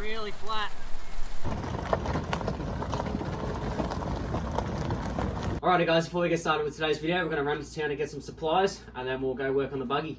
really flat. Alrighty guys, before we get started with today's video, we're going to run to town and get some supplies and then we'll go work on the buggy.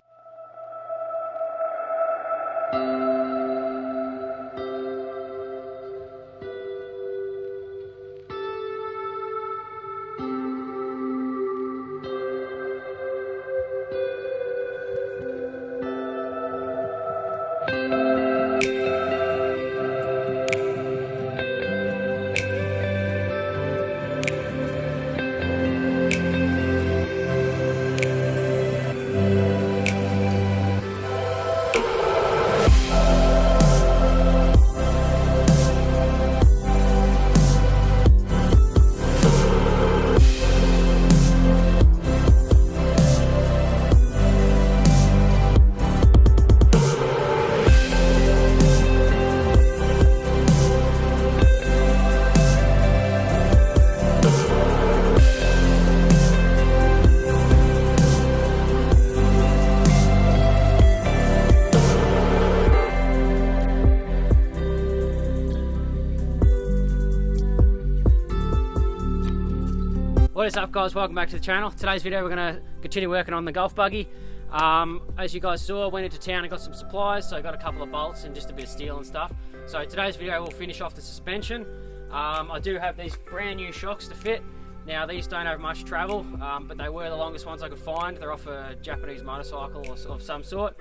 What is up guys, welcome back to the channel. Today's video we're going to continue working on the golf buggy. As you guys saw, I went into town and got some supplies, so I got a couple of bolts and just a bit of steel and stuff. So today's video we'll finish off the suspension. I do have these brand new shocks to fit. Now these don't have much travel, but they were the longest ones I could find. They're off a Japanese motorcycle of some sort.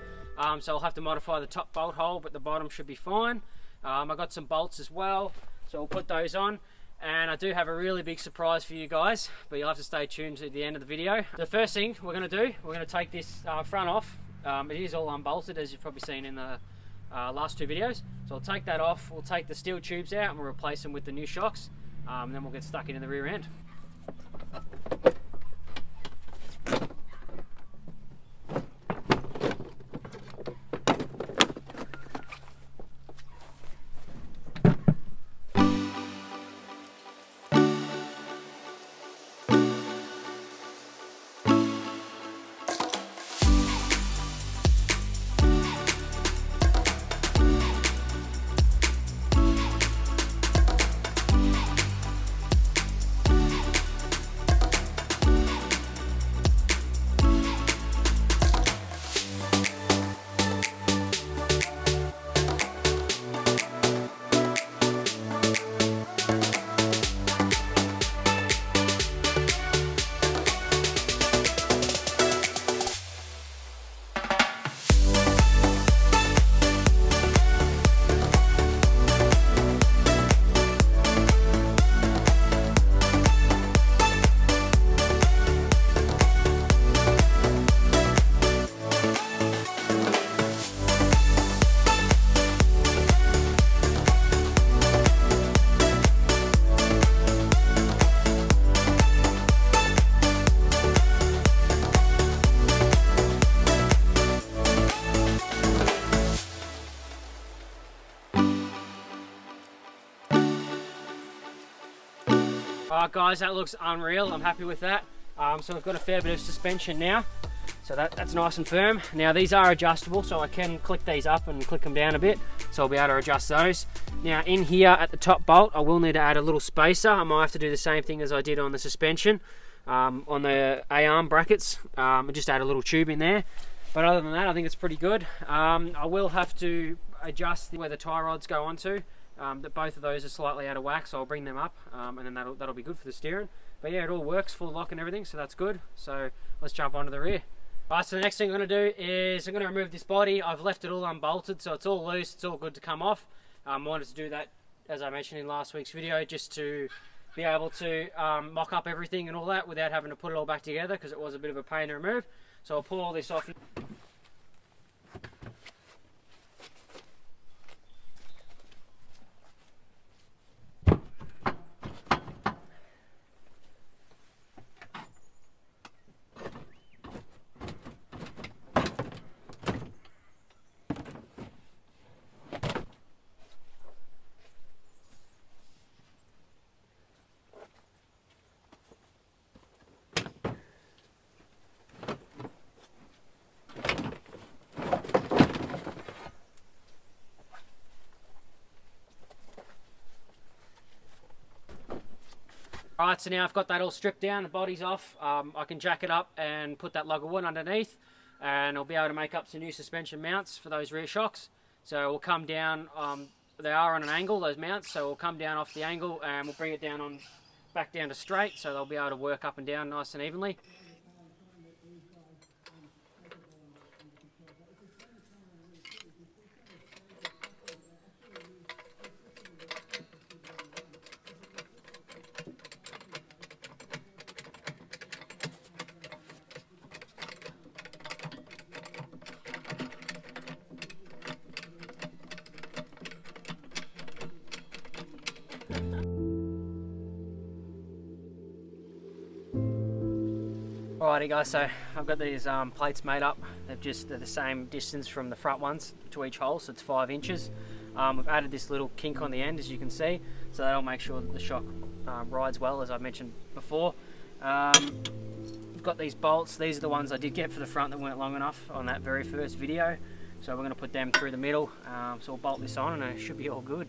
So I'll have to modify the top bolt hole, but the bottom should be fine. I got some bolts as well, so we'll put those on. And I do have a really big surprise for you guys, but you'll have to stay tuned to the end of the video. The first thing we're going to do, we're going to take this front off. It is all unbolted, as you've probably seen in the last two videos. So I'll take that off, we'll take the steel tubes out and we'll replace them with the new shocks. And then we'll get stuck into the rear end. Alright guys, that looks unreal. I'm happy with that. So we've got a fair bit of suspension now. So that's nice and firm. Now these are adjustable, so I can click these up and click them down a bit. So I'll be able to adjust those. Now in here at the top bolt, I will need to add a little spacer. I might have to do the same thing as I did on the suspension. On the A-arm brackets, I just add a little tube in there. But other than that, I think it's pretty good. I will have to adjust where the tie rods go onto. That both of those are slightly out of whack, so I'll bring them up, and then that'll be good for the steering. But yeah, it all works, full lock and everything, so that's good. So let's jump onto the rear. Alright, so the next thing I'm going to do is I'm going to remove this body. I've left it all unbolted, so it's all loose, it's all good to come off. I wanted to do that, as I mentioned in last week's video, just to be able to mock up everything and all that without having to put it all back together, because it was a bit of a pain to remove. So I'll pull all this off. Alright, so now I've got that all stripped down, the body's off. I can jack it up and put that lug of wood underneath, and I'll be able to make up some new suspension mounts for those rear shocks. So we'll come down, they are on an angle, those mounts, so we'll come down off the angle and we'll bring it down on back down to straight, so they'll be able to work up and down nice and evenly. Alrighty guys, so I've got these plates made up. They're the same distance from the front ones to each hole, so it's 5 inches. We've added this little kink on the end, as you can see, so that'll make sure that the shock rides well, as I mentioned before. We've got these bolts. These are the ones I did get for the front that weren't long enough on that very first video, so we're going to put them through the middle. So we'll bolt this on and it should be all good.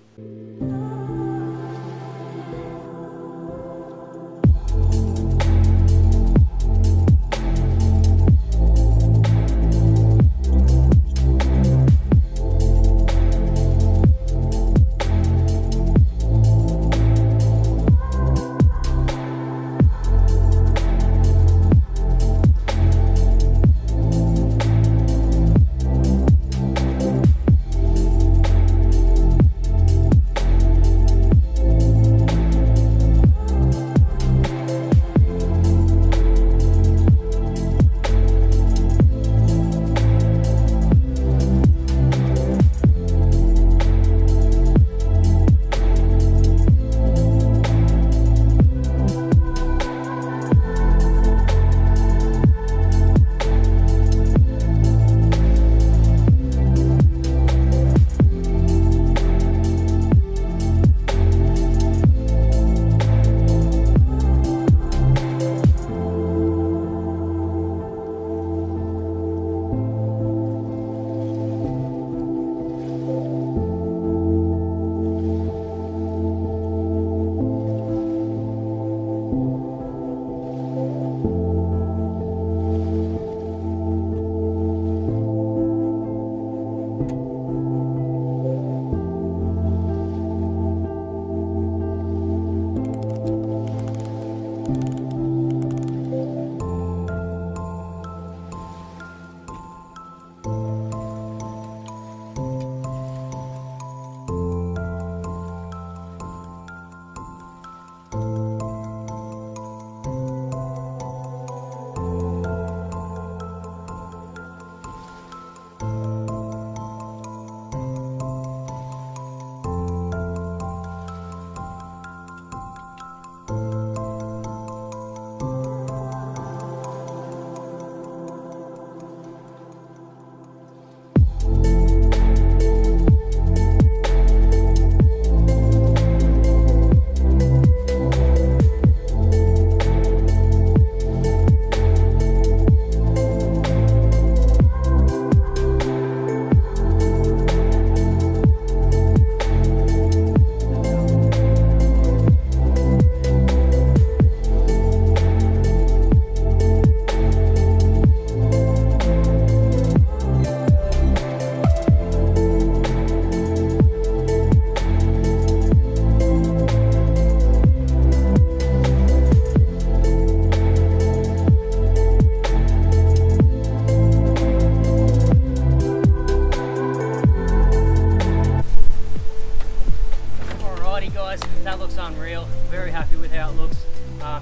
That looks unreal. Very happy with how it looks.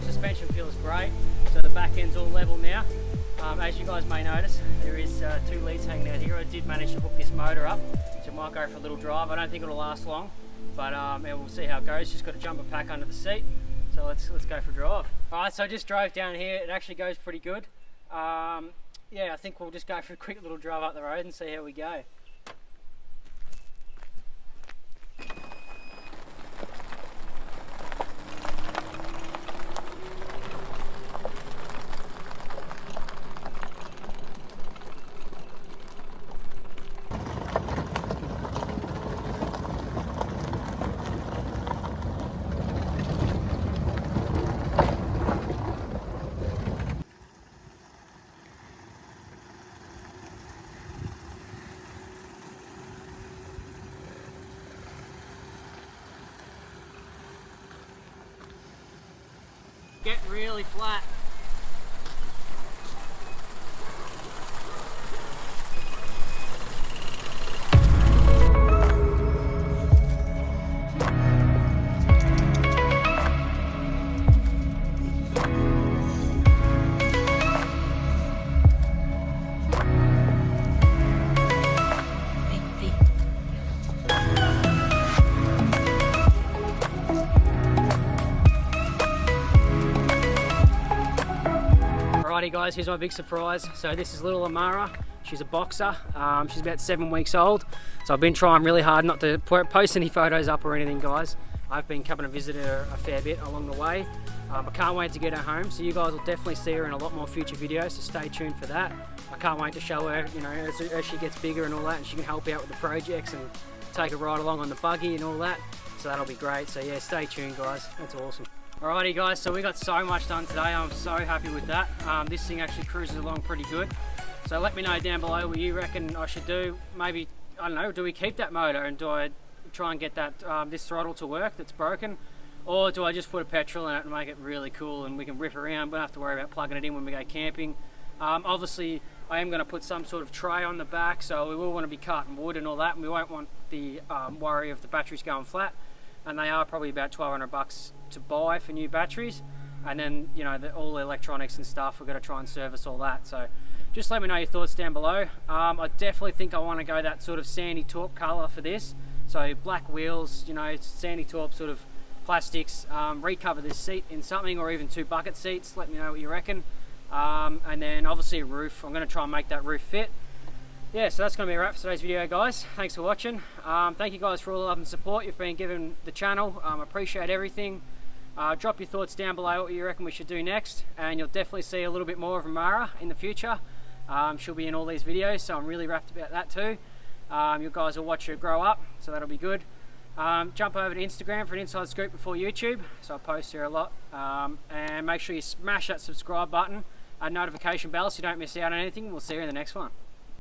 Suspension feels great. So the back end's all level now. As you guys may notice, there is 2 leads hanging out here. I did manage to hook this motor up, so it might go for a little drive. I don't think it'll last long, but we'll see how it goes. Just got a jumper pack under the seat, so let's go for a drive. All right, so I just drove down here. It actually goes pretty good. Yeah, I think we'll just go for a quick little drive up the road and see how we go. getting really flat. Alrighty guys, here's my big surprise. So this is little Amara. She's a boxer. She's about 7 weeks old. So I've been trying really hard not to post any photos up or anything, guys. I've been coming to visit her a fair bit along the way. I can't wait to get her home. So you guys will definitely see her in a lot more future videos, so stay tuned for that. I can't wait to show her, you know, as she gets bigger and all that, and she can help out with the projects and take a ride along on the buggy and all that. So that'll be great. So yeah, stay tuned guys, that's awesome. Alrighty guys, so we got so much done today. I'm so happy with that. This thing actually cruises along pretty good. So let me know down below what you reckon I should do. Maybe, I don't know, do we keep that motor and do I try and get that this throttle to work that's broken? Or do I just put a petrol in it and make it really cool and we can rip around, we don't have to worry about plugging it in when we go camping. Obviously I am going to put some sort of tray on the back, so we will want to be cutting wood and all that, and we won't want the worry of the batteries going flat. And they are probably about 1,200 bucks to buy for new batteries, and then you know all the electronics and stuff, we're going to try and service all that. So just let me know your thoughts down below. I definitely think I want to go that sort of sandy taupe color for this, so black wheels, you know, sandy taupe sort of plastics. Recover this seat in something, or even 2 bucket seats. Let me know what you reckon. And then obviously a roof. I'm going to try and make that roof fit. Yeah, so that's going to be a wrap for today's video, guys. Thanks for watching. Thank you guys for all the love and support you've been giving the channel. Appreciate everything. Drop your thoughts down below what you reckon we should do next, and you'll definitely see a little bit more of Amara in the future. She'll be in all these videos, so I'm really wrapped about that too. You guys will watch her grow up, so that'll be good. Jump over to Instagram for an inside scoop before YouTube, so I post here a lot. And make sure you smash that subscribe button and notification bell so you don't miss out on anything. We'll see you in the next one.